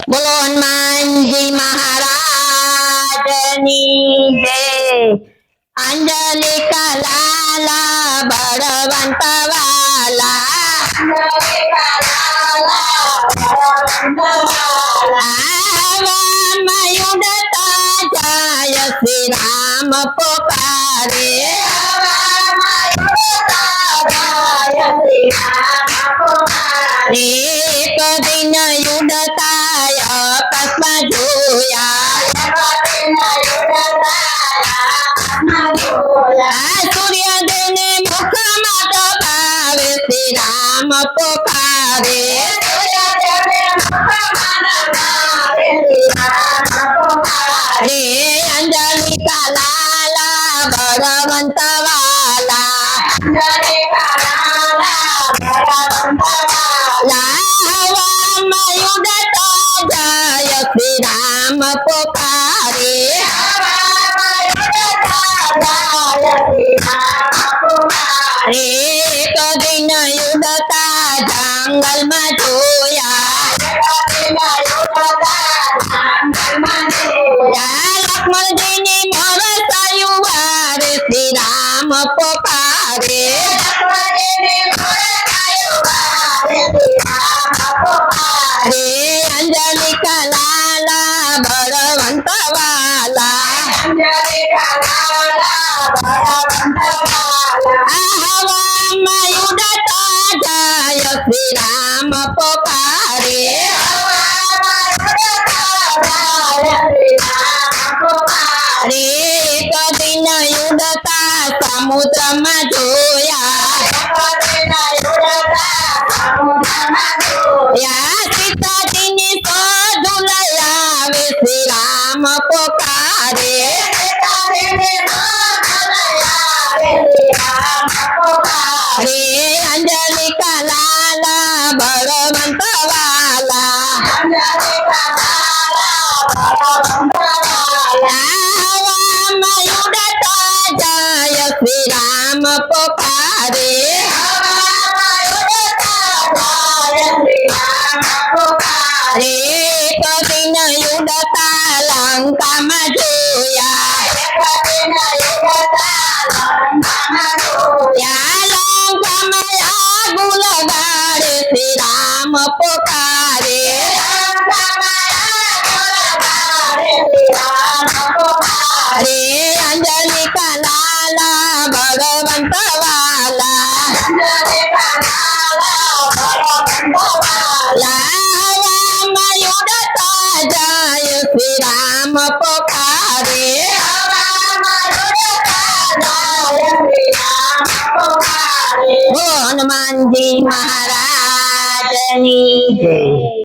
બોલો હનુમાનજી મહારાજની જય। અંજલિ કલાલા બળવંત વાલા, જાય શ્રી રામ પોકારે, એક દિન યુડતાય કસ્મા જોયા, સૂર્યદેવ ને મુખમાં તો ભાવે શ્રી રામ પોકારે, અંજલિ કલાલા બળવંત વાલા, જાય શ્રી રામ પોકારે, એક દિન યુડતા જંગલમાં જોયા, લક્ષ્મણજીની ભરસાયું વારે શ્રી રામ પોકારે, અંજલિ કલાલા બળવંત વાલા, હવામાં યુડતા જાય શ્રી રામ પોકારે, એક દિન યુડતા સમુદ્રમાં જોયા, સીતાજીની શોધ લઈ આવે શ્રી રામ પોકારે, અંજલિ કલાલા બળવંત વાલા, હવામાં યુડતા જાય શ્રી રામ પોકારે, એક દિન યુડતા લંકામાં જોયા, લંકામાં આગુ લગાડે શ્રી રામ પોકારે, અંજલિ કલાલા બળવંત વાલા, હવામાં યુડતા જાય શ્રી રામ પોકારે, હનુમાનજી મહારાજની જય।